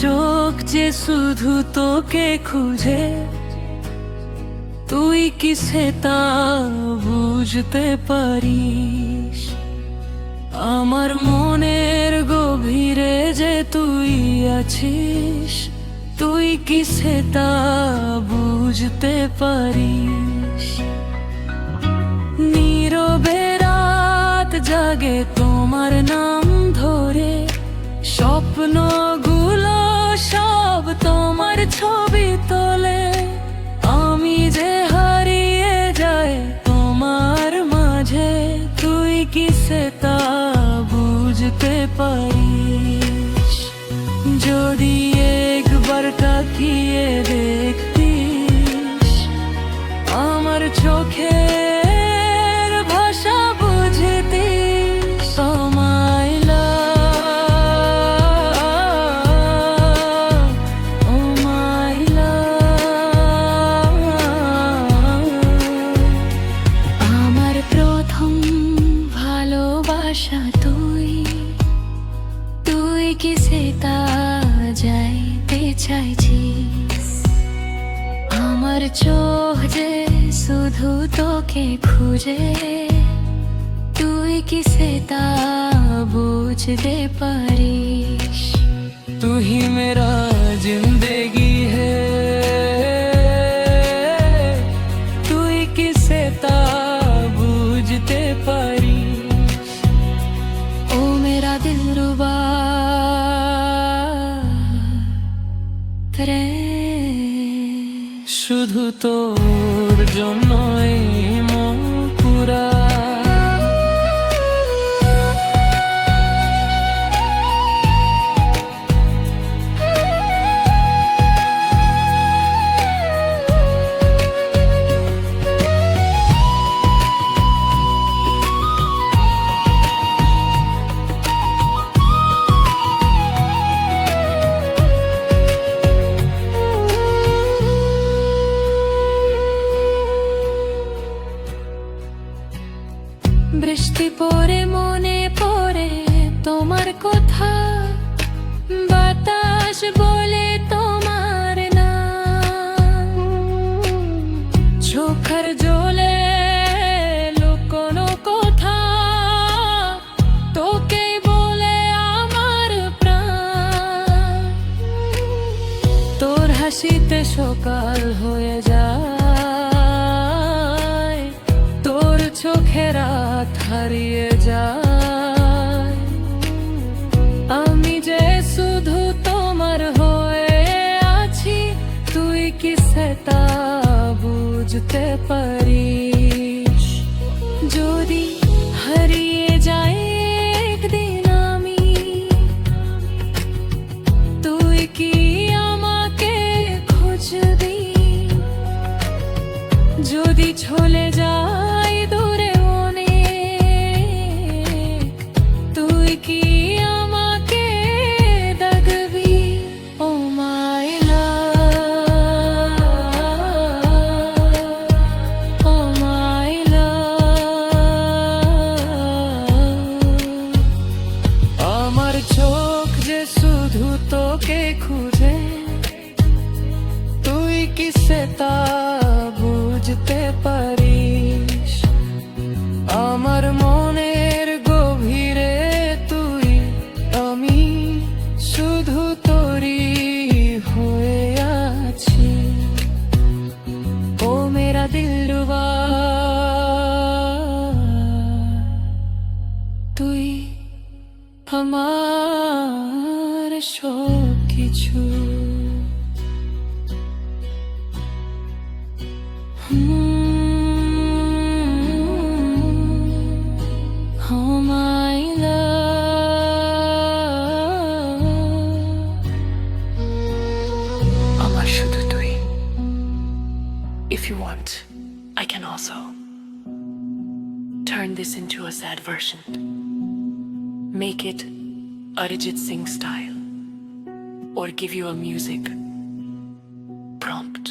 চোখ যে শুধু তোকে খুঁজে, তুই কি সেটা বুঝতে পারিস? আমার মনের গভীরে যে তুই আছিস, তুই কি সেটা বুঝতে পারিস? নীরবে রাত জাগে তোমার নাম ধরে, স্বপ্নগুলো সব তোমার ছবি তোলে। আমি যে হারিয়ে যাই তোমার মাঝে, তুই কি সেটা বুঝতে পারিস? যদি একবার তাকিয়ে দেখতিস আমার চোখের ভাষা বুঝতিস। আমার প্রথম ভালোবাসা তুই, তুই কি সেটা যাইতে চাইছিস? আমার চোখ যে শুধু তোকে খুঁজে, তুই কি সেটা বুঝতে পারিস? तू ही मेरा जिंदगी है, তুই কি সেটা বুঝতে পারিস? ও মেরা দিলরুবা শুধু তোর জন্যই মন পুরা। বৃষ্টি পড়ে মনে পড়ে তোমার কথা, বাতাস বলে তোমার নাম, চোখের জলে লুকোনো কথা, তোকে বলে আমার প্রাণ। তোর হাসিতে সকাল হয়ে যায়, তোর চোখে রাত হারিয়ে যায়। আমি যে শুধু তোমার হয়ে আছি, তুই কি সেটা বুঝতে পারিস? যদি হারিয়ে যাই একদিন আমি, তুই কি আমাকে খুঁজবি? যদি চলে যাই দূরে অনেক, তুই কি আমাকে ডাকবি? ও মাই লাভ, ও মাই লাভ। আমার চোখ যে শুধু তোকে খুঁজে, তুই কি সেটা বুঝতে পারিস? আমার মনের গভীরে তুই, আমি শুধু তোরই হয়ে আছি। ও মেরা দিলরুবা, তুই আমার সব কিছু। Oh my love, আমার শুধু তুই। If you want, I can also turn this into a sad version. Make it Arijit Singh style, or give you a music prompt.